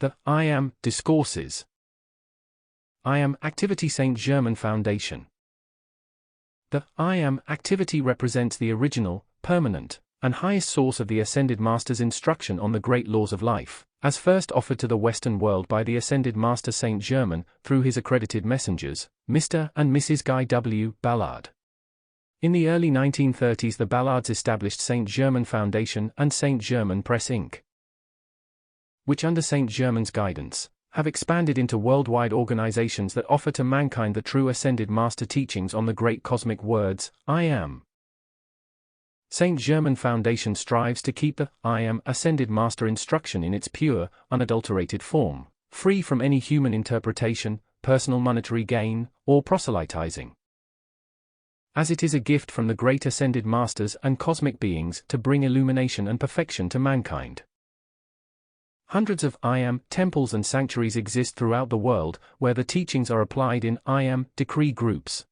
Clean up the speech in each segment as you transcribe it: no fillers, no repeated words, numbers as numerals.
The I Am Discourses. I Am Activity Saint Germain Foundation. The I Am activity represents the original, permanent, and highest source of the Ascended Master's instruction on the great laws of life, as first offered to the Western world by the Ascended Master Saint Germain through his accredited messengers, Mr. and Mrs. Guy W. Ballard. In the early 1930s, the Ballards established Saint Germain Foundation and Saint Germain Press Inc., which under Saint Germain's guidance, have expanded into worldwide organizations that offer to mankind the true Ascended Master teachings on the great cosmic words, I Am. Saint Germain Foundation strives to keep the I Am Ascended Master instruction in its pure, unadulterated form, free from any human interpretation, personal monetary gain, or proselytizing, as it is a gift from the great Ascended Masters and cosmic beings to bring illumination and perfection to mankind. Hundreds of I Am temples and sanctuaries exist throughout the world, where the teachings are applied in I Am decree groups.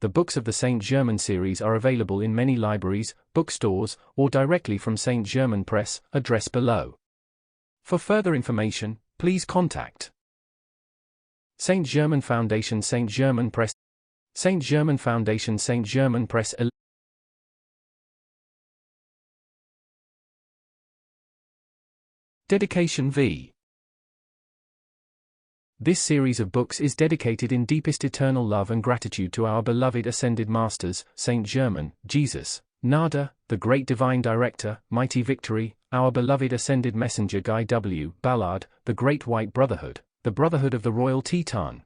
The books of the Saint Germain series are available in many libraries, bookstores, or directly from Saint Germain Press, address below. For further information, please contact Saint Germain Foundation, Saint Germain Press, Saint Germain Foundation, Saint Germain Press. Dedication V. This series of books is dedicated in deepest eternal love and gratitude to our beloved Ascended Masters, Saint Germain, Jesus, Nada, the Great Divine Director, Mighty Victory, our beloved Ascended Messenger Guy W. Ballard, the Great White Brotherhood, the Brotherhood of the Royal Teton,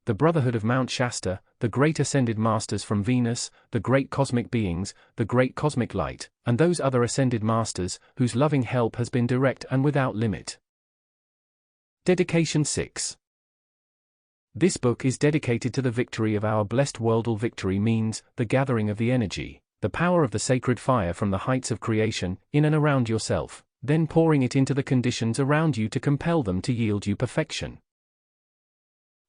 the Brotherhood of Mount Shasta, the Great Ascended Masters from Venus, the Great Cosmic Beings, the Great Cosmic Light, and those other Ascended Masters, whose loving help has been direct and without limit. Dedication 6. This book is dedicated to the victory of our blessed world. All victory means the gathering of the energy, the power of the sacred fire from the heights of creation, in and around yourself, then pouring it into the conditions around you to compel them to yield you perfection.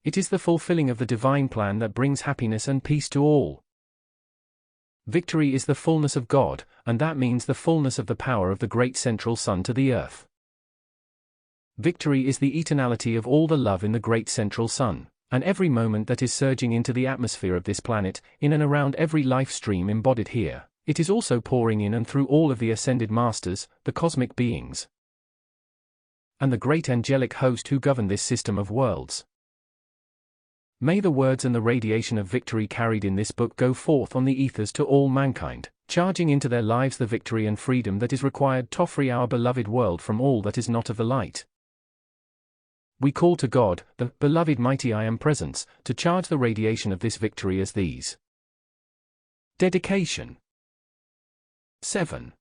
It is the fulfilling of the divine plan that brings happiness and peace to all. Victory is the fullness of God, and that means the fullness of the power of the great central sun to the earth. Victory is the eternality of all the love in the great central sun, and every moment that is surging into the atmosphere of this planet, in and around every life stream embodied here, it is also pouring in and through all of the Ascended Masters, the cosmic beings, and the great angelic host who govern this system of worlds. May the words and the radiation of victory carried in this book go forth on the ethers to all mankind, charging into their lives the victory and freedom that is required to free our beloved world from all that is not of the light. We call to God, the beloved mighty I Am Presence, to charge the radiation of this victory as these. Dedication 7.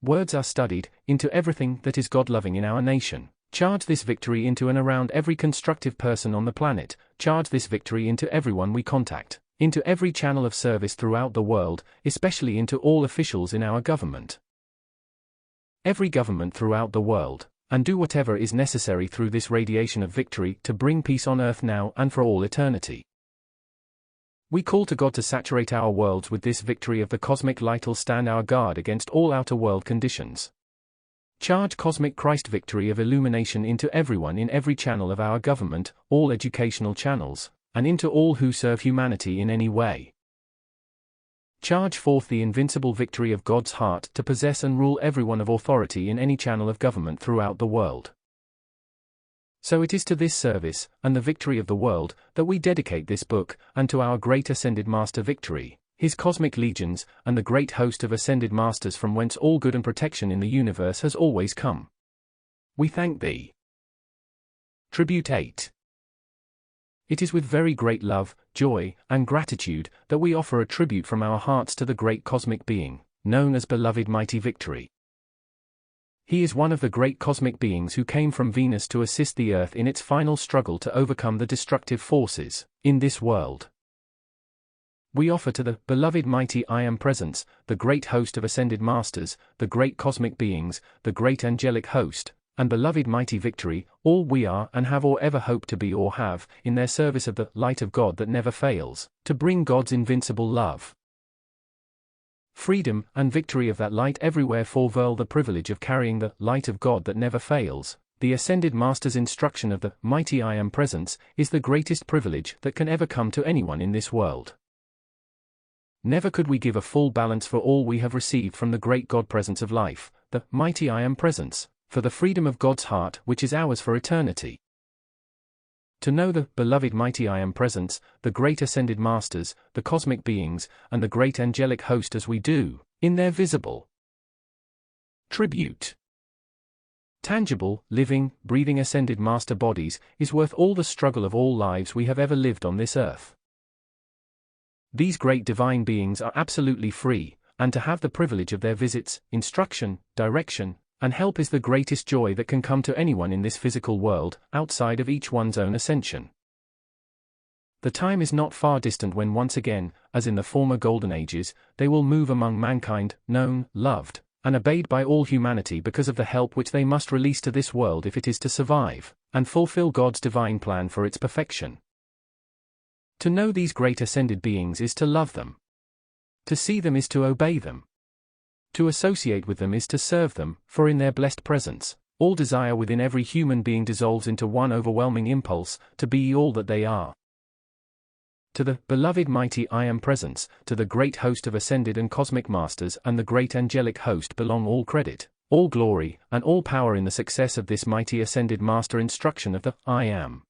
Words are studied, into everything that is God-loving in our nation. Charge this victory into and around every constructive person on the planet, charge this victory into everyone we contact, into every channel of service throughout the world, especially into all officials in our government. Every government throughout the world, and do whatever is necessary through this radiation of victory to bring peace on earth now and for all eternity. We call to God to saturate our worlds with this victory of the cosmic light. Will stand our guard against all outer world conditions. Charge cosmic Christ victory of illumination into everyone in every channel of our government, all educational channels, and into all who serve humanity in any way. Charge forth the invincible victory of God's heart to possess and rule everyone of authority in any channel of government throughout the world. So it is to this service, and the victory of the world, that we dedicate this book, and to our great Ascended Master Victory, his cosmic legions, and the great host of Ascended Masters from whence all good and protection in the universe has always come. We thank thee. Tribute 8. It is with very great love, joy, and gratitude that we offer a tribute from our hearts to the great cosmic being, known as Beloved Mighty Victory. He is one of the great cosmic beings who came from Venus to assist the Earth in its final struggle to overcome the destructive forces in this world. We offer to the beloved mighty I Am Presence, the great host of Ascended Masters, the great cosmic beings, the great angelic host, and beloved mighty Victory, all we are and have or ever hope to be or have, in their service of the light of God that never fails, to bring God's invincible love. freedom, and victory of that light everywhere forvel the privilege of carrying the light of God that never fails. The Ascended Master's instruction of the mighty I Am Presence is the greatest privilege that can ever come to anyone in this world. Never could we give a full balance for all we have received from the great God Presence of life, the mighty I Am Presence, for the freedom of God's heart which is ours for eternity. To know the beloved mighty I Am Presence, the great Ascended Masters, the cosmic beings, and the great angelic host as we do, in their visible tribute. Tangible, living, breathing Ascended Master bodies is worth all the struggle of all lives we have ever lived on this earth. These great divine beings are absolutely free, and to have the privilege of their visits, instruction, direction, and help is the greatest joy that can come to anyone in this physical world, outside of each one's own ascension. The time is not far distant when once again, as in the former golden ages, they will move among mankind, known, loved, and obeyed by all humanity because of the help which they must release to this world if it is to survive, and fulfill God's divine plan for its perfection. To know these great ascended beings is to love them. To see them is to obey them. To associate with them is to serve them, for in their blessed presence, all desire within every human being dissolves into one overwhelming impulse, to be all that they are. To the beloved mighty I Am Presence, to the great host of ascended and cosmic masters and the great angelic host belong all credit, all glory, and all power in the success of this mighty ascended master instruction of the I Am.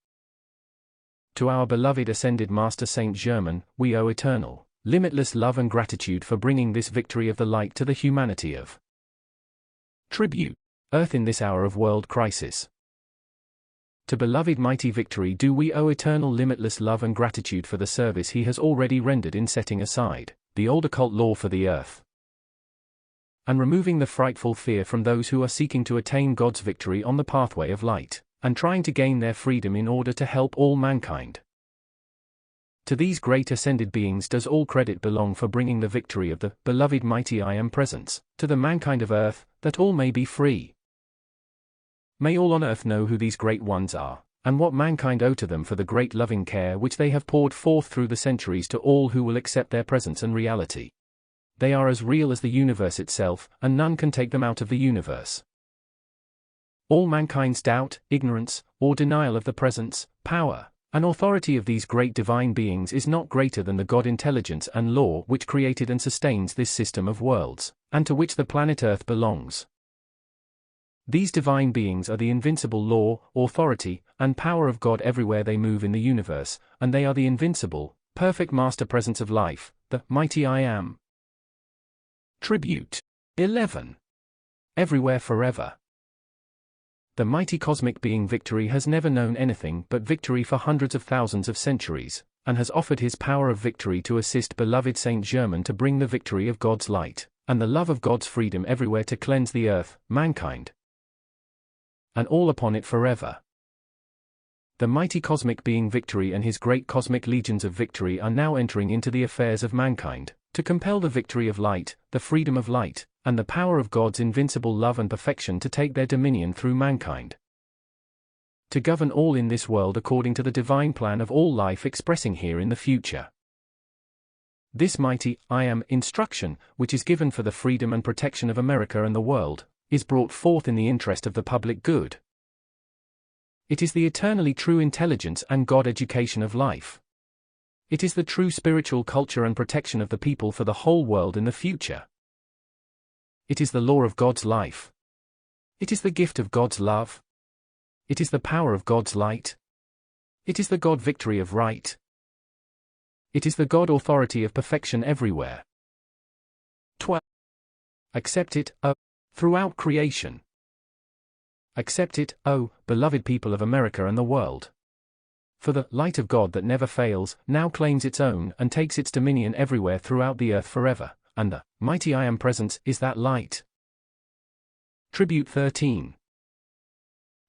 To our beloved ascended master Saint Germain, we owe eternal, limitless love and gratitude for bringing this victory of the light to the humanity of tribute, earth in this hour of world crisis. To beloved mighty victory do we owe eternal limitless love and gratitude for the service he has already rendered in setting aside the old occult law for the earth, and removing the frightful fear from those who are seeking to attain God's victory on the pathway of light, and trying to gain their freedom in order to help all mankind. To these great ascended beings does all credit belong for bringing the victory of the beloved mighty I Am Presence to the mankind of earth, that all may be free. May all on earth know who these great ones are, and what mankind owe to them for the great loving care which they have poured forth through the centuries to all who will accept their presence and reality. They are as real as the universe itself, and none can take them out of the universe. All mankind's doubt, ignorance, or denial of the presence, power, and authority of these great divine beings is not greater than the God intelligence and law which created and sustains this system of worlds, and to which the planet Earth belongs. These divine beings are the invincible law, authority, and power of God everywhere they move in the universe, and they are the invincible, perfect master presence of life, the mighty I Am. Tribute 11. Everywhere forever. The mighty cosmic being victory has never known anything but victory for hundreds of thousands of centuries, and has offered his power of victory to assist beloved Saint Germain to bring the victory of God's light, and the love of God's freedom everywhere to cleanse the earth, mankind, and all upon it forever. The mighty cosmic being victory and his great cosmic legions of victory are now entering into the affairs of mankind, to compel the victory of light, the freedom of light, and the power of God's invincible love and perfection to take their dominion through mankind. To govern all in this world according to the divine plan of all life expressing here in the future. This mighty I Am instruction, which is given for the freedom and protection of America and the world, is brought forth in the interest of the public good. It is the eternally true intelligence and God education of life. It is the true spiritual culture and protection of the people for the whole world in the future. It is the law of God's life. It is the gift of God's love. It is the power of God's light. It is the God victory of right. It is the God authority of perfection everywhere. 12. Accept it, O, throughout creation. Accept it, O, beloved people of America and the world. For the light of God that never fails, now claims its own and takes its dominion everywhere throughout the earth forever, and the mighty I Am Presence is that light. Tribute 13.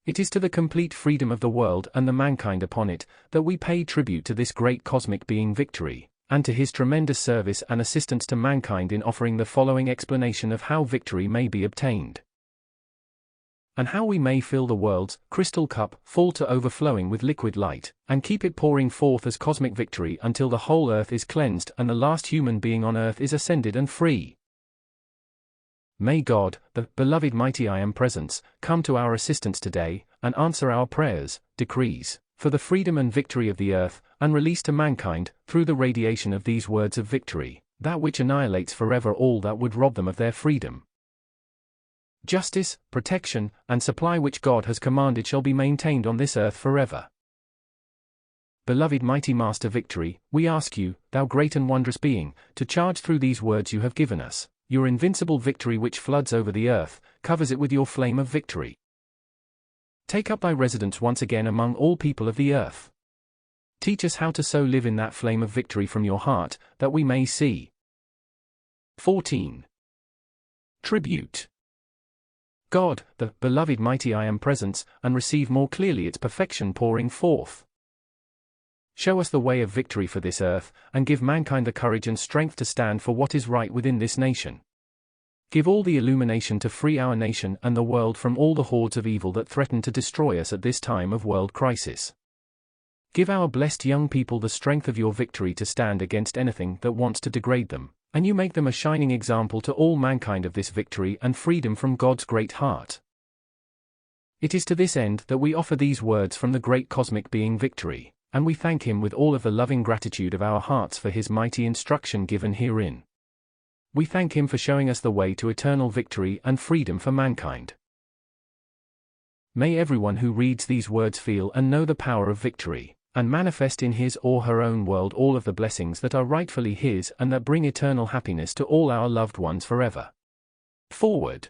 It is to the complete freedom of the world and the mankind upon it, that we pay tribute to this great cosmic being victory, and to his tremendous service and assistance to mankind in offering the following explanation of how victory may be obtained, and how we may fill the world's crystal cup full to overflowing with liquid light, and keep it pouring forth as cosmic victory until the whole earth is cleansed and the last human being on earth is ascended and free. May God, the beloved mighty I Am Presence, come to our assistance today, and answer our prayers, decrees, for the freedom and victory of the earth, and release to mankind, through the radiation of these words of victory, that which annihilates forever all that would rob them of their freedom. Justice, protection, and supply which God has commanded shall be maintained on this earth forever. Beloved mighty Master Victory, we ask you, thou great and wondrous being, to charge through these words you have given us, your invincible victory which floods over the earth, covers it with your flame of victory. Take up thy residence once again among all people of the earth. Teach us how to so live in that flame of victory from your heart, that we may see. 14. Tribute. God, the beloved mighty I Am Presence, and receive more clearly its perfection pouring forth. Show us the way of victory for this earth, and give mankind the courage and strength to stand for what is right within this nation. Give all the illumination to free our nation and the world from all the hordes of evil that threaten to destroy us at this time of world crisis. Give our blessed young people the strength of your victory to stand against anything that wants to degrade them, and you make them a shining example to all mankind of this victory and freedom from God's great heart. It is to this end that we offer these words from the great cosmic being Victory, and we thank him with all of the loving gratitude of our hearts for his mighty instruction given herein. We thank him for showing us the way to eternal victory and freedom for mankind. May everyone who reads these words feel and know the power of victory, and manifest in his or her own world all of the blessings that are rightfully his and that bring eternal happiness to all our loved ones forever. Forward.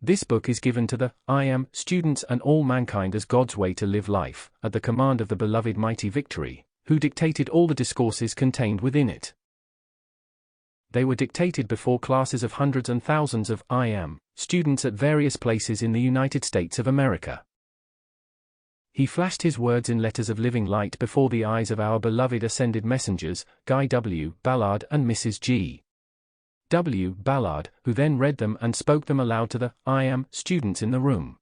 This book is given to the I Am students and all mankind as God's way to live life, at the command of the beloved mighty Victory, who dictated all the discourses contained within it. They were dictated before classes of hundreds and thousands of I Am students at various places in the United States of America. He flashed his words in letters of living light before the eyes of our beloved ascended messengers, Guy W. Ballard and Mrs. G. W. Ballard, who then read them and spoke them aloud to the I Am students in the room.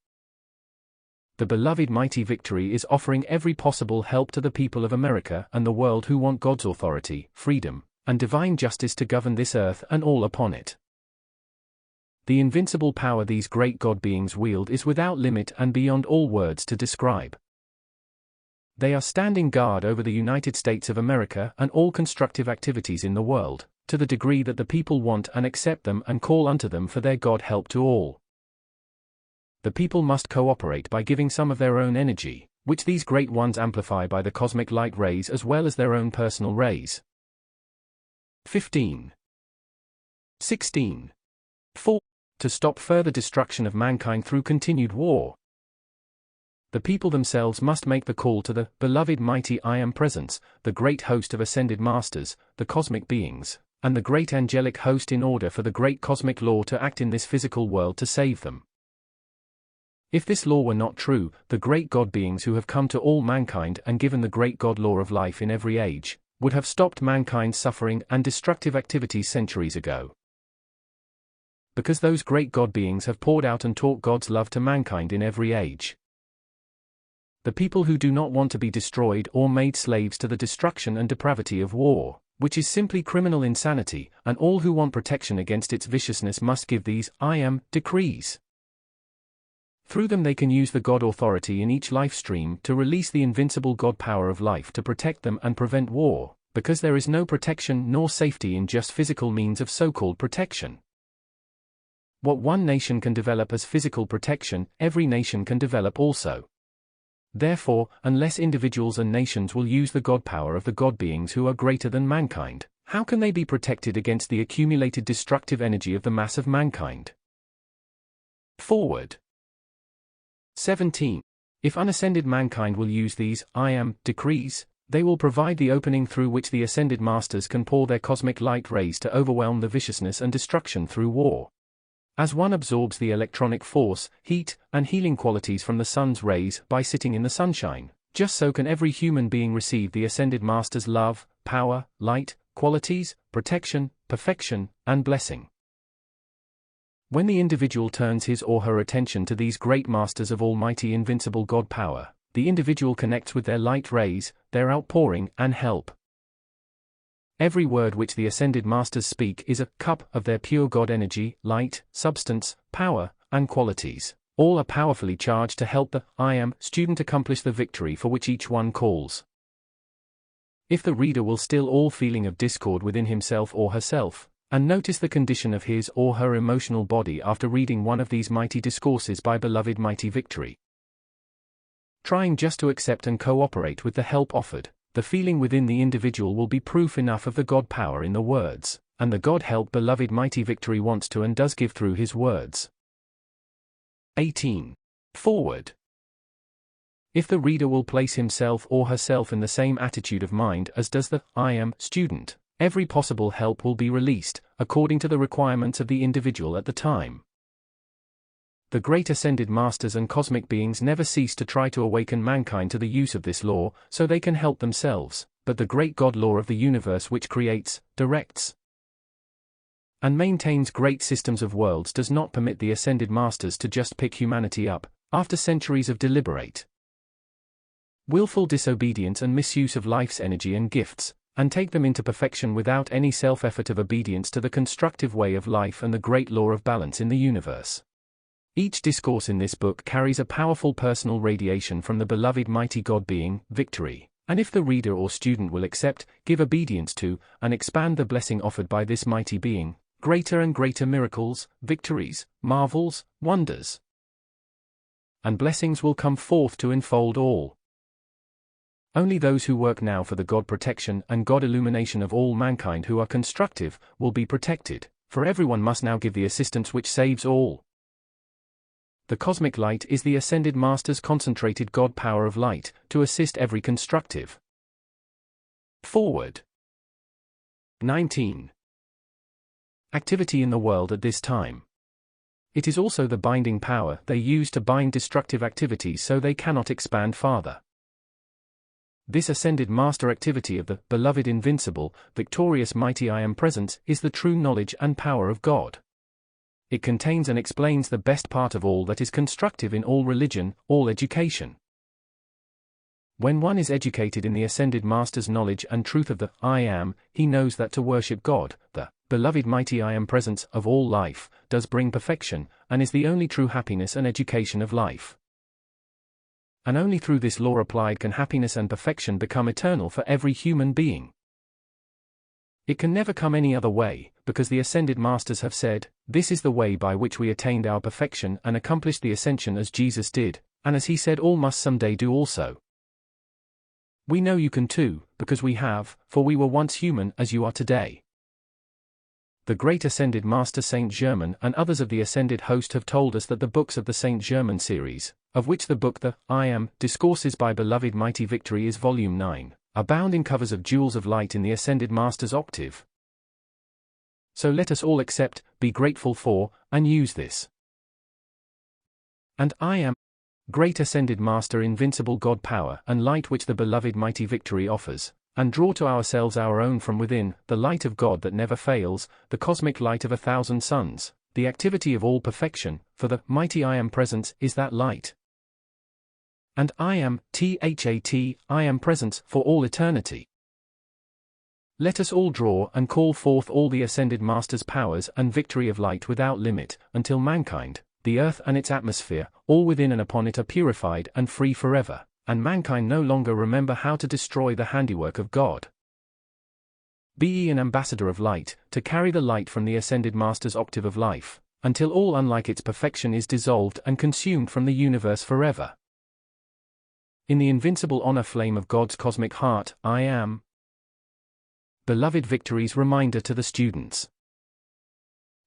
The beloved mighty Victory is offering every possible help to the people of America and the world who want God's authority, freedom, and divine justice to govern this earth and all upon it. The invincible power these great God beings wield is without limit and beyond all words to describe. They are standing guard over the United States of America and all constructive activities in the world, to the degree that the people want and accept them and call unto them for their God help to all. The people must cooperate by giving some of their own energy, which these great ones amplify by the cosmic light rays as well as their own personal rays. 15. 16. 4. To stop further destruction of mankind through continued war. The people themselves must make the call to the beloved mighty I Am Presence, the great host of ascended masters, the cosmic beings, and the great angelic host in order for the great cosmic law to act in this physical world to save them. If this law were not true, the great God beings who have come to all mankind and given the great God law of life in every age, would have stopped mankind's suffering and destructive activities centuries ago. Because those great God beings have poured out and taught God's love to mankind in every age. The people who do not want to be destroyed or made slaves to the destruction and depravity of war, which is simply criminal insanity, and all who want protection against its viciousness must give these I Am decrees. Through them they can use the God authority in each life stream to release the invincible God power of life to protect them and prevent war, because there is no protection nor safety in just physical means of so-called protection. What one nation can develop as physical protection, every nation can develop also. Therefore, unless individuals and nations will use the God power of the God beings who are greater than mankind, how can they be protected against the accumulated destructive energy of the mass of mankind? Forward. 17. If unascended mankind will use these I Am decrees, they will provide the opening through which the ascended masters can pour their cosmic light rays to overwhelm the viciousness and destruction through war. As one absorbs the electronic force, heat, and healing qualities from the sun's rays by sitting in the sunshine, just so can every human being receive the ascended master's love, power, light, qualities, protection, perfection, and blessing. When the individual turns his or her attention to these great masters of almighty invincible God power, the individual connects with their light rays, their outpouring and help. Every word which the Ascended Masters speak is a cup of their pure God energy, light, substance, power, and qualities. All are powerfully charged to help the I Am student accomplish the victory for which each one calls. If the reader will still all feeling of discord within himself or herself, and notice the condition of his or her emotional body after reading one of these mighty discourses by beloved Mighty Victory, trying just to accept and cooperate with the help offered, the feeling within the individual will be proof enough of the God power in the words, and the God help beloved Mighty Victory wants to and does give through his words. 18. Forward. If the reader will place himself or herself in the same attitude of mind as does the I Am student, every possible help will be released, according to the requirements of the individual at the time. The great Ascended Masters and cosmic beings never cease to try to awaken mankind to the use of this law, so they can help themselves, but the great God law of the universe which creates, directs, and maintains great systems of worlds does not permit the Ascended Masters to just pick humanity up, after centuries of deliberate, willful disobedience and misuse of life's energy and gifts, and take them into perfection without any self-effort of obedience to the constructive way of life and the great law of balance in the universe. Each discourse in this book carries a powerful personal radiation from the beloved mighty God being, Victory, and if the reader or student will accept, give obedience to, and expand the blessing offered by this mighty being, greater and greater miracles, victories, marvels, wonders, and blessings will come forth to enfold all. Only those who work now for the God protection and God illumination of all mankind who are constructive, will be protected, for everyone must now give the assistance which saves all. The cosmic light is the Ascended Master's concentrated God power of light, to assist every constructive. Forward. 19. Activity in the world at this time. It is also the binding power they use to bind destructive activities so they cannot expand farther. This Ascended Master activity of the beloved invincible, victorious mighty I Am presence is the true knowledge and power of God. It contains and explains the best part of all that is constructive in all religion, all education. When one is educated in the Ascended Master's knowledge and truth of the I Am, he knows that to worship God, the beloved mighty I Am presence of all life, does bring perfection, and is the only true happiness and education of life. And only through this law applied can happiness and perfection become eternal for every human being. It can never come any other way, because the Ascended Masters have said, this is the way by which we attained our perfection and accomplished the ascension as Jesus did, and as he said all must someday do also. We know you can too, because we have, for we were once human as you are today. The great Ascended Master Saint Germain and others of the Ascended Host have told us that the books of the Saint Germain series, of which the book the I Am Discourses by Beloved Mighty Victory is Volume 9, are bound in covers of jewels of light in the Ascended Master's octave. So let us all accept, be grateful for, and use this. And I Am, great Ascended Master invincible God power and light which the beloved Mighty Victory offers, and draw to ourselves our own from within, the light of God that never fails, the cosmic light of 1,000 suns, the activity of all perfection, for the mighty I Am presence is that light. And I Am, I Am presence for all eternity. Let us all draw and call forth all the Ascended Master's powers and victory of light without limit, until mankind, the earth and its atmosphere, all within and upon it are purified and free forever, and mankind no longer remember how to destroy the handiwork of God. Be ye an ambassador of light, to carry the light from the Ascended Master's octave of life, until all unlike its perfection is dissolved and consumed from the universe forever. In the invincible honor flame of God's cosmic heart, I Am. Beloved Victory's reminder to the students.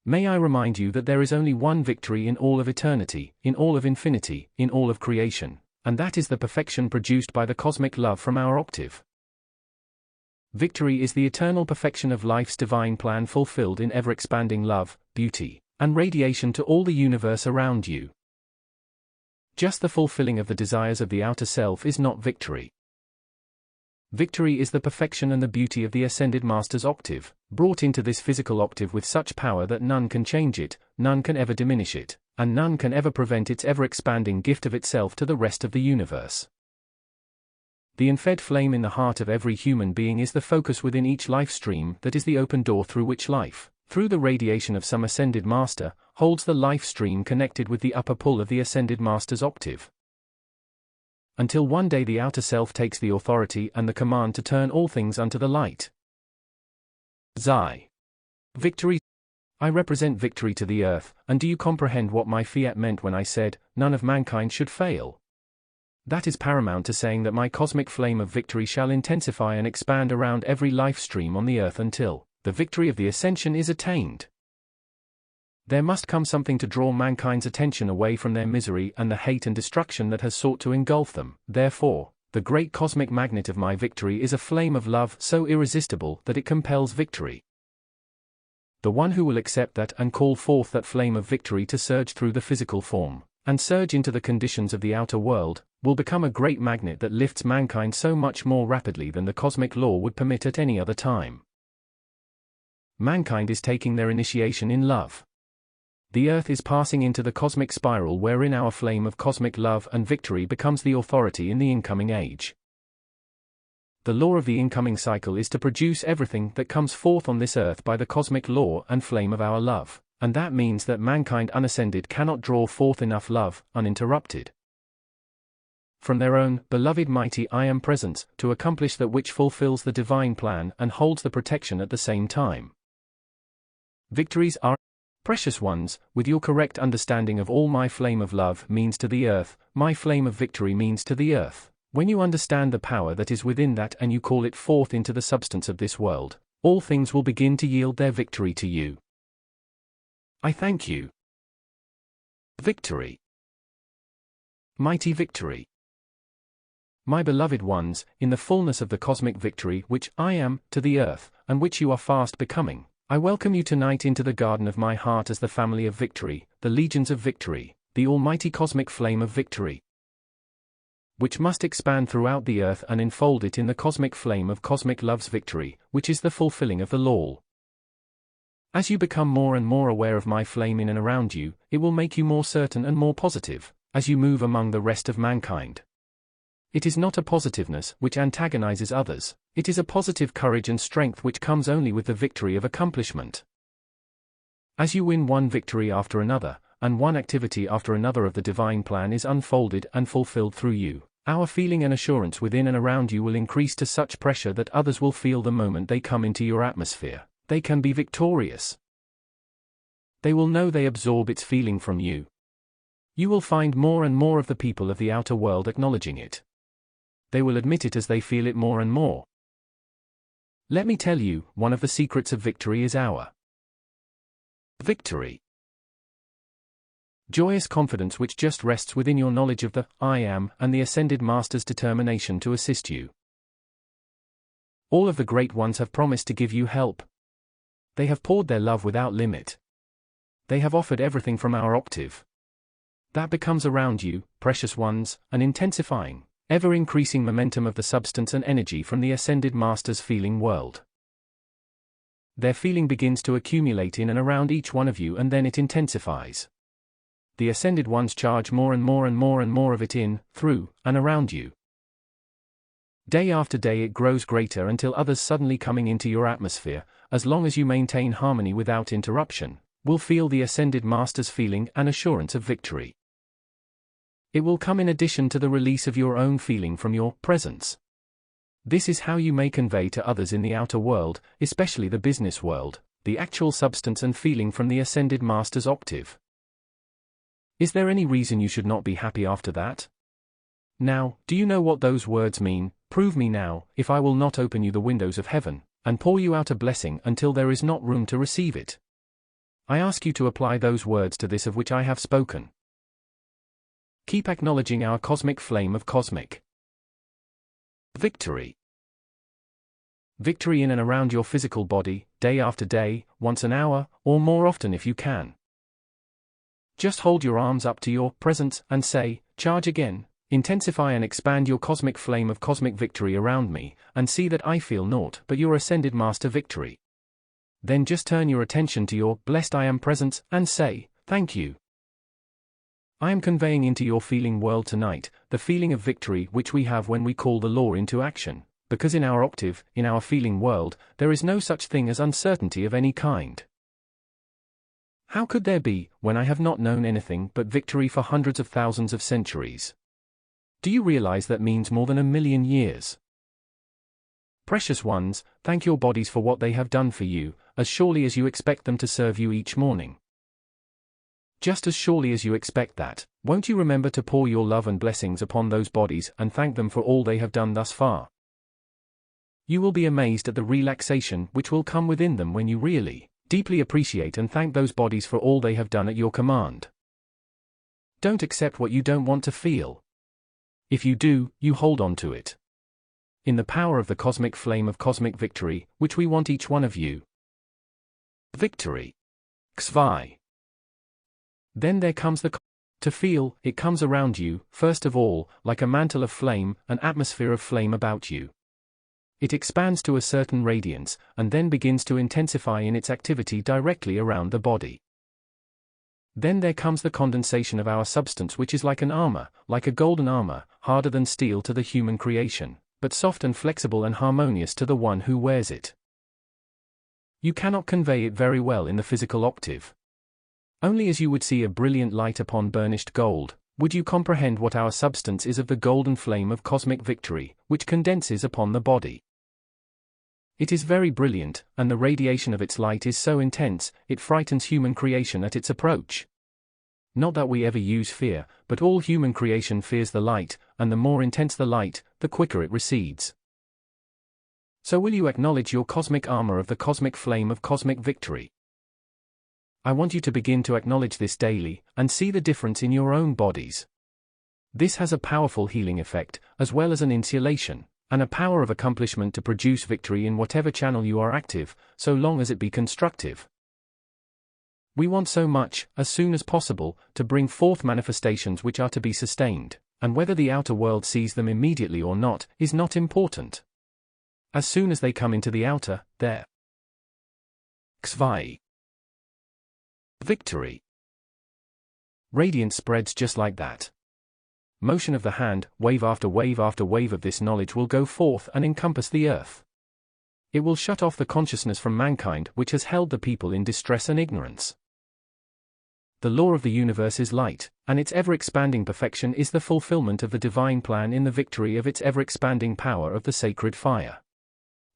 May I remind you that there is only one victory in all of eternity, in all of infinity, in all of creation, and that is the perfection produced by the cosmic love from our octave. Victory is the eternal perfection of life's divine plan fulfilled in ever-expanding love, beauty, and radiation to all the universe around you. Just the fulfilling of the desires of the outer self is not victory. Victory is the perfection and the beauty of the Ascended Master's octave, brought into this physical octave with such power that none can change it, none can ever diminish it, and none can ever prevent its ever-expanding gift of itself to the rest of the universe. The unfed flame in the heart of every human being is the focus within each life stream that is the open door through which life, through the radiation of some ascended master, holds the life stream connected with the upper pull of the ascended master's octave. Until one day the outer self takes the authority and the command to turn all things unto the light. Zai. Victory. I represent victory to the earth, and do you comprehend what my fiat meant when I said, none of mankind should fail? That is paramount to saying that my cosmic flame of victory shall intensify and expand around every life stream on the earth until the victory of the ascension is attained. There must come something to draw mankind's attention away from their misery and the hate and destruction that has sought to engulf them. Therefore, the great cosmic magnet of my victory is a flame of love so irresistible that it compels victory. The one who will accept that and call forth that flame of victory to surge through the physical form, and surge into the conditions of the outer world, will become a great magnet that lifts mankind so much more rapidly than the cosmic law would permit at any other time. Mankind is taking their initiation in love. The earth is passing into the cosmic spiral wherein our flame of cosmic love and victory becomes the authority in the incoming age. The law of the incoming cycle is to produce everything that comes forth on this earth by the cosmic law and flame of our love, and that means that mankind unascended cannot draw forth enough love, uninterrupted, from their own beloved mighty I Am presence, to accomplish that which fulfills the divine plan and holds the protection at the same time. Victories are precious ones, with your correct understanding of all my flame of love means to the earth, my flame of victory means to the earth. When you understand the power that is within that and you call it forth into the substance of this world, all things will begin to yield their victory to you. I thank you. Victory. Mighty victory. My beloved ones, in the fullness of the cosmic victory which I am to the earth, and which you are fast becoming, I welcome you tonight into the garden of my heart as the family of victory, the legions of victory, the almighty cosmic flame of victory, which must expand throughout the earth and enfold it in the cosmic flame of cosmic love's victory, which is the fulfilling of the law. As you become more and more aware of my flame in and around you, it will make you more certain and more positive, as you move among the rest of mankind. It is not a positiveness which antagonizes others, it is a positive courage and strength which comes only with the victory of accomplishment. As you win one victory after another, and one activity after another of the divine plan is unfolded and fulfilled through you, our feeling and assurance within and around you will increase to such pressure that others will feel the moment they come into your atmosphere, they can be victorious. They will know they absorb its feeling from you. You will find more and more of the people of the outer world acknowledging it. They will admit it as they feel it more and more. Let me tell you, one of the secrets of victory is our victory. Joyous confidence which just rests within your knowledge of the I Am and the Ascended Master's determination to assist you. All of the great ones have promised to give you help. They have poured their love without limit. They have offered everything from our octave. That becomes around you, precious ones, an intensifying, ever-increasing momentum of the substance and energy from the Ascended Master's feeling world. Their feeling begins to accumulate in and around each one of you and then it intensifies. The Ascended Ones charge more and more and more and more of it in, through, and around you. Day after day it grows greater until others suddenly coming into your atmosphere, as long as you maintain harmony without interruption, will feel the Ascended Master's feeling and assurance of victory. It will come in addition to the release of your own feeling from your presence. This is how you may convey to others in the outer world, especially the business world, the actual substance and feeling from the Ascended Master's octave. Is there any reason you should not be happy after that? Now, do you know what those words mean? Prove me now, if I will not open you the windows of heaven, and pour you out a blessing until there is not room to receive it. I ask you to apply those words to this of which I have spoken. Keep acknowledging our cosmic flame of cosmic victory. Victory in and around your physical body, day after day, once an hour, or more often if you can. Just hold your arms up to your presence and say, charge again, intensify and expand your cosmic flame of cosmic victory around me, and see that I feel naught but your Ascended Master victory. Then just turn your attention to your blessed I Am presence and say, thank you. I am conveying into your feeling world tonight the feeling of victory which we have when we call the law into action, because in our octave, in our feeling world, there is no such thing as uncertainty of any kind. How could there be, when I have not known anything but victory for hundreds of thousands of centuries? Do you realize that means more than 1,000,000 years? Precious ones, thank your bodies for what they have done for you, as surely as you expect them to serve you each morning. Just as surely as you expect that, won't you remember to pour your love and blessings upon those bodies and thank them for all they have done thus far? You will be amazed at the relaxation which will come within them when you really, deeply appreciate and thank those bodies for all they have done at your command. Don't accept what you don't want to feel. If you do, you hold on to it. In the power of the cosmic flame of cosmic victory, which we want each one of you. Victory. Xvi. Then there comes to feel, it comes around you, first of all, like a mantle of flame, an atmosphere of flame about you. It expands to a certain radiance, and then begins to intensify in its activity directly around the body. Then there comes the condensation of our substance, which is like an armor, like a golden armor, harder than steel to the human creation, but soft and flexible and harmonious to the one who wears it. You cannot convey it very well in the physical octave. Only as you would see a brilliant light upon burnished gold, would you comprehend what our substance is of the golden flame of cosmic victory, which condenses upon the body. It is very brilliant, and the radiation of its light is so intense, it frightens human creation at its approach. Not that we ever use fear, but all human creation fears the light, and the more intense the light, the quicker it recedes. So will you acknowledge your cosmic armor of the cosmic flame of cosmic victory? I want you to begin to acknowledge this daily, and see the difference in your own bodies. This has a powerful healing effect, as well as an insulation, and a power of accomplishment to produce victory in whatever channel you are active, so long as it be constructive. We want so much, as soon as possible, to bring forth manifestations which are to be sustained, and whether the outer world sees them immediately or not, is not important. As soon as they come into the outer, there. Xvi. Victory. Radiance spreads just like that. Motion of the hand, wave after wave of this knowledge will go forth and encompass the earth. It will shut off the consciousness from mankind which has held the people in distress and ignorance. The law of the universe is light, and its ever-expanding perfection is the fulfillment of the divine plan in the victory of its ever-expanding power of the sacred fire.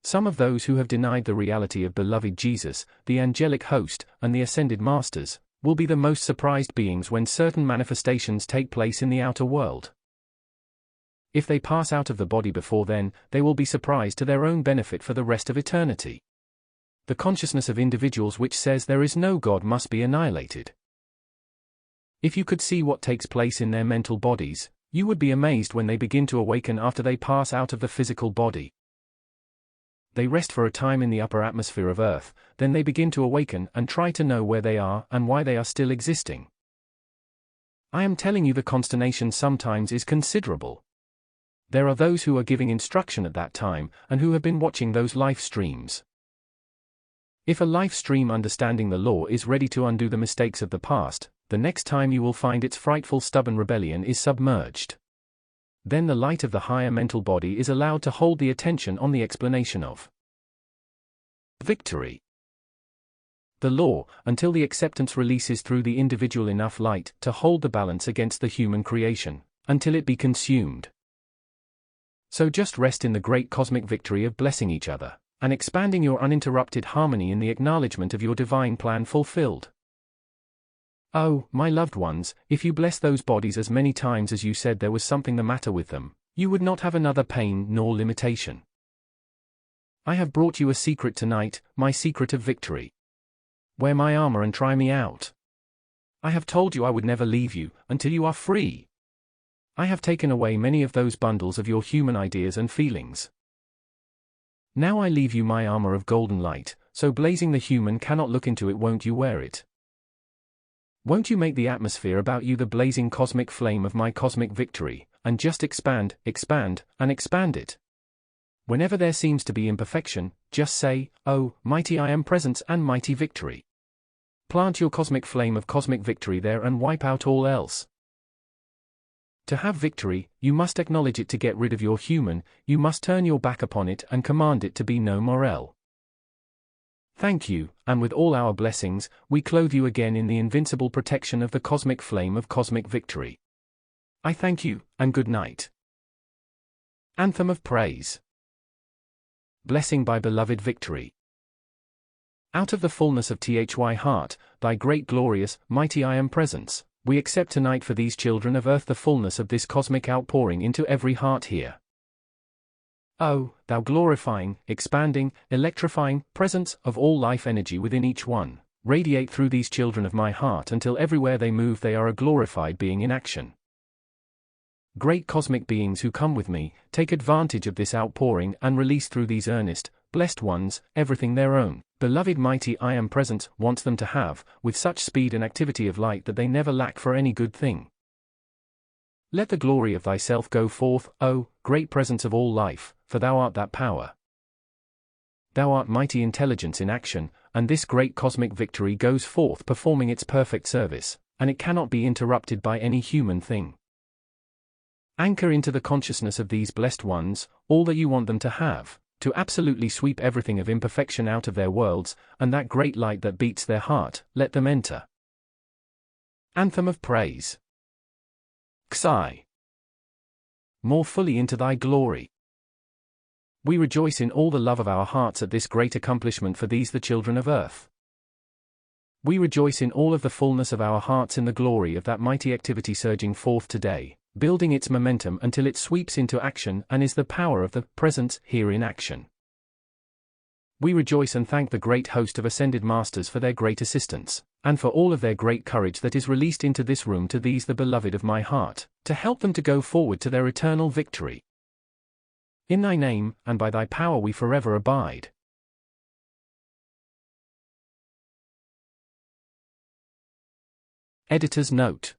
Some of those who have denied the reality of beloved Jesus, the angelic host, and the ascended masters, will be the most surprised beings when certain manifestations take place in the outer world. If they pass out of the body before then, they will be surprised to their own benefit for the rest of eternity. The consciousness of individuals which says there is no God must be annihilated. If you could see what takes place in their mental bodies, you would be amazed when they begin to awaken after they pass out of the physical body. They rest for a time in the upper atmosphere of Earth, then they begin to awaken and try to know where they are and why they are still existing. I am telling you the consternation sometimes is considerable. There are those who are giving instruction at that time, and who have been watching those life streams. If a life stream understanding the law is ready to undo the mistakes of the past, the next time you will find its frightful stubborn rebellion is submerged. Then the light of the higher mental body is allowed to hold the attention on the explanation of victory. The law, until the acceptance releases through the individual enough light to hold the balance against the human creation, until it be consumed. So just rest in the great cosmic victory of blessing each other, and expanding your uninterrupted harmony in the acknowledgement of your divine plan fulfilled. Oh, my loved ones, if you bless those bodies as many times as you said there was something the matter with them, you would not have another pain nor limitation. I have brought you a secret tonight, my secret of victory. Wear my armor and try me out. I have told you I would never leave you, until you are free. I have taken away many of those bundles of your human ideas and feelings. Now I leave you my armor of golden light, so blazing the human cannot look into it. Won't you wear it? Won't you make the atmosphere about you the blazing cosmic flame of my cosmic victory, and just expand, expand, and expand it? Whenever there seems to be imperfection, just say, "Oh, mighty I am presence and mighty victory." Plant your cosmic flame of cosmic victory there and wipe out all else. To have victory, you must acknowledge it. To get rid of your human, you must turn your back upon it and command it to be no more. Thank you, and with all our blessings, we clothe you again in the invincible protection of the cosmic flame of cosmic victory. I thank you, and good night. Anthem of Praise. Blessing by Beloved Victory. Out of the fullness of Thy heart, thy great glorious, mighty I am presence, we accept tonight for these children of earth the fullness of this cosmic outpouring into every heart here. Oh, thou glorifying, expanding, electrifying presence of all life energy within each one, radiate through these children of my heart until everywhere they move they are a glorified being in action. Great cosmic beings who come with me, take advantage of this outpouring and release through these earnest, blessed ones, everything their own, beloved mighty I am presence wants them to have, with such speed and activity of light that they never lack for any good thing. Let the glory of thyself go forth, O great presence of all life, for thou art that power. Thou art mighty intelligence in action, and this great cosmic victory goes forth performing its perfect service, and it cannot be interrupted by any human thing. Anchor into the consciousness of these blessed ones, all that you want them to have, to absolutely sweep everything of imperfection out of their worlds, and that great light that beats their heart, let them enter. Anthem of Praise. Xi. More fully into thy glory. We rejoice in all the love of our hearts at this great accomplishment for these the children of earth. We rejoice in all of the fullness of our hearts in the glory of that mighty activity surging forth today, building its momentum until it sweeps into action and is the power of the presence here in action. We rejoice and thank the great host of ascended masters for their great assistance, and for all of their great courage that is released into this room to these the beloved of my heart, to help them to go forward to their eternal victory. In thy name, and by thy power we forever abide. Editor's note.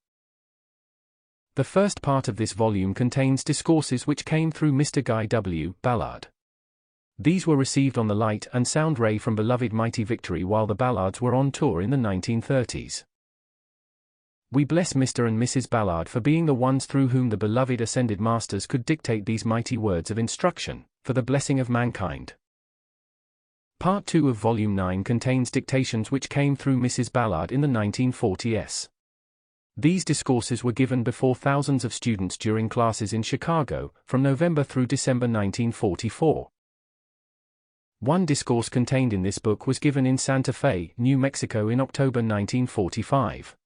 The first part of this volume contains discourses which came through Mr. Guy W. Ballard. These were received on the light and sound ray from beloved mighty victory while the Ballards were on tour in the 1930s. We bless Mr. and Mrs. Ballard for being the ones through whom the beloved ascended masters could dictate these mighty words of instruction, for the blessing of mankind. Part 2 of Volume 9 contains dictations which came through Mrs. Ballard in the 1940s. These discourses were given before thousands of students during classes in Chicago, from November through December 1944. One discourse contained in this book was given in Santa Fe, New Mexico in October 1945.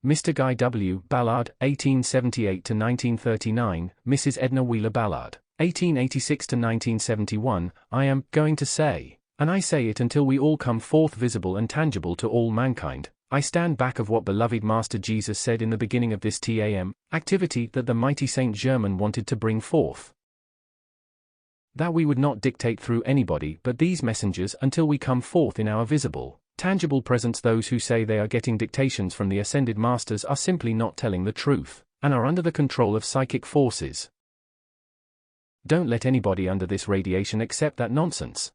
Mr. Guy W. Ballard, 1878–1939, Mrs. Edna Wheeler Ballard, 1886–1971, I am going to say, and I say it until we all come forth visible and tangible to all mankind, I stand back of what beloved Master Jesus said in the beginning of this TAM activity that the mighty Saint Germain wanted to bring forth. That we would not dictate through anybody but these messengers until we come forth in our visible, tangible presence. Those who say they are getting dictations from the ascended masters are simply not telling the truth, and are under the control of psychic forces. Don't let anybody under this radiation accept that nonsense.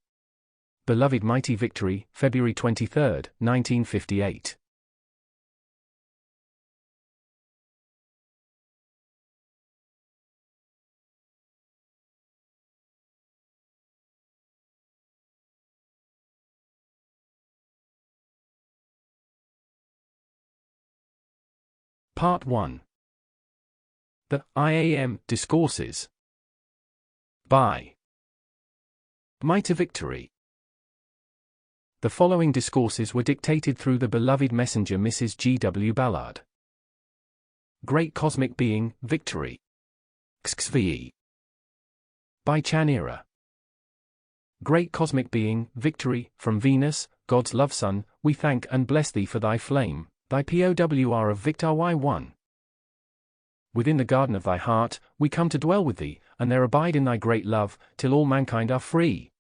Beloved Mighty Victory, February 23, 1958. Part 1. The IAM Discourses by Mighty Victory. The following discourses were dictated through the beloved messenger Mrs. G. W. Ballard. Great Cosmic Being, Victory. XXVE. By Chanera. Great Cosmic Being, Victory, from Venus, God's love Son, we thank and bless thee for thy flame, thy POWR of Victor Y1. Within the garden of thy heart, we come to dwell with thee, and there abide in thy great love, till all mankind are free.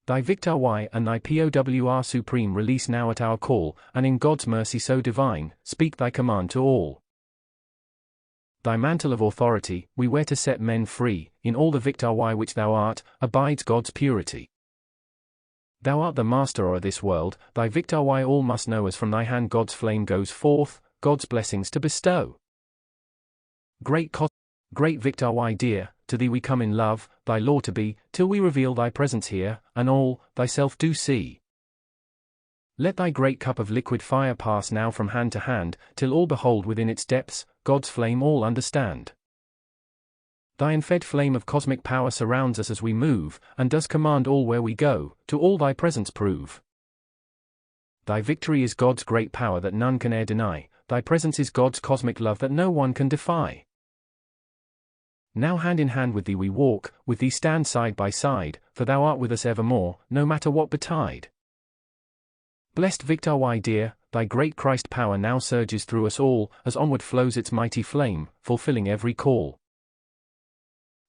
Thy Victor Y and thy POWR supreme release now at our call, and in God's mercy so divine, speak thy command to all. Thy mantle of authority, we wear to set men free, in all the Victor Y which thou art, abides God's purity. Thou art the master o'er this world, thy Victor Y all must know as from thy hand God's flame goes forth, God's blessings to bestow. Great Victor, why dear, to thee we come in love, thy law to be, till we reveal thy presence here, and all, thyself do see. Let thy great cup of liquid fire pass now from hand to hand, till all behold within its depths, God's flame all understand. Thy unfed flame of cosmic power surrounds us as we move, and does command all where we go, to all thy presence prove. Thy victory is God's great power that none can e'er deny, thy presence is God's cosmic love that no one can defy. Now hand in hand with thee we walk, with thee stand side by side, for thou art with us evermore, no matter what betide. Blessed Victor, why dear, thy great Christ power now surges through us all, as onward flows its mighty flame, fulfilling every call.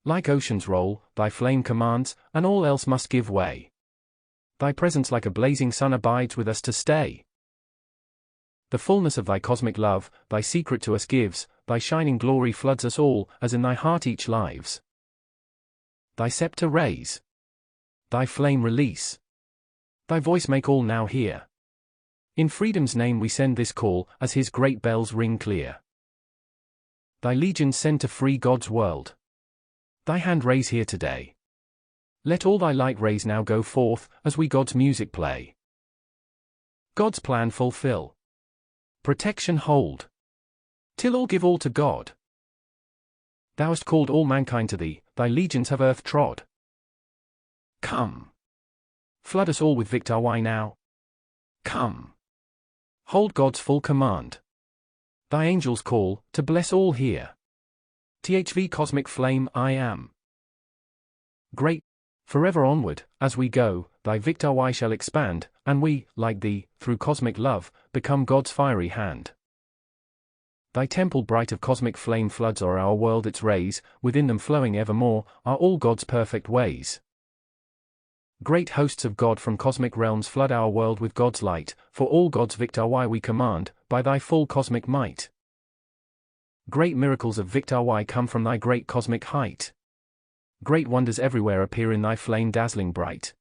Like oceans roll, thy flame commands, and all else must give way. Thy presence like a blazing sun abides with us to stay. The fullness of thy cosmic love, thy secret to us gives, thy shining glory floods us all, as in thy heart each lives. Thy scepter raise. Thy flame release. Thy voice make all now hear. In freedom's name we send this call, as his great bells ring clear. Thy legions send to free God's world. Thy hand raise here today. Let all thy light rays now go forth, as we God's music play. God's plan fulfill. Protection hold. Till all give all to God. Thou hast called all mankind to thee, thy legions have earth trod. Come. Flood us all with Victor, why now? Come. Hold God's full command. Thy angels call, to bless all here. THV cosmic flame I am. Great. Forever onward, as we go, thy Victor why shall expand, and we, like thee, through cosmic love, become God's fiery hand. Thy temple bright of cosmic flame floods o'er our world its rays, within them flowing evermore, are all God's perfect ways. Great hosts of God from cosmic realms flood our world with God's light, for all God's Victor why we command, by thy full cosmic might. Great miracles of Victor why come from thy great cosmic height. Great wonders everywhere appear in thy flame dazzling bright.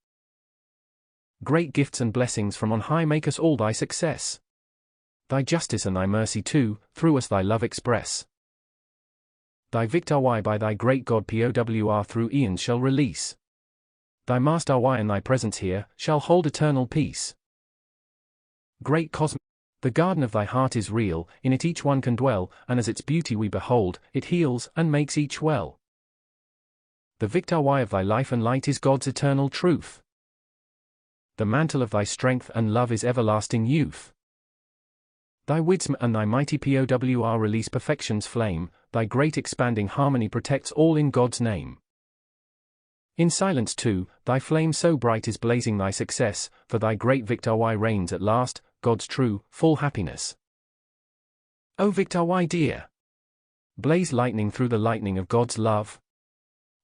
Great gifts and blessings from on high make us all thy success. Thy justice and thy mercy too, through us thy love express. Thy Victor why by thy great God POWR through eons shall release. Thy Master why in thy presence here, shall hold eternal peace. Great cosmic, the garden of thy heart is real, in it each one can dwell, and as its beauty we behold, it heals and makes each well. The Victor why of thy life and light is God's eternal truth. The mantle of thy strength and love is everlasting youth. Thy wisdom and thy mighty POWR release perfection's flame, thy great expanding harmony protects all in God's name. In silence too, thy flame so bright is blazing thy success, for thy great Victor why reigns at last, God's true, full happiness. O Victor why dear! Blaze lightning through the lightning of God's love.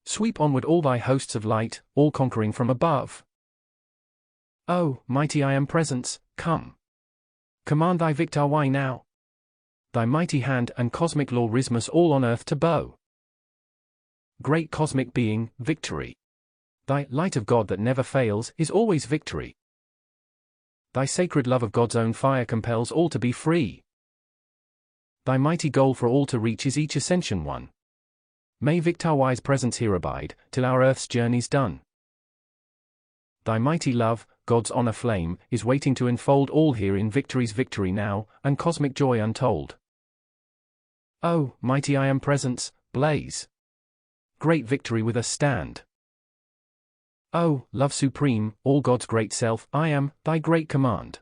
Sweep onward all thy hosts of light, all conquering from above. O, mighty I am presence, come. Command thy Victor why now. Thy mighty hand and cosmic law rismus all on earth to bow. Great cosmic being, victory. Thy light of God that never fails is always victory. Thy sacred love of God's own fire compels all to be free. Thy mighty goal for all to reach is each ascension won. May Victor why's presence here abide, till our earth's journey's done. Thy mighty love, God's honor flame, is waiting to enfold all here in victory's victory now, and cosmic joy untold. Oh, mighty I am presence, blaze. Great victory with us stand. Oh, love supreme, all God's great self, I am, thy great command.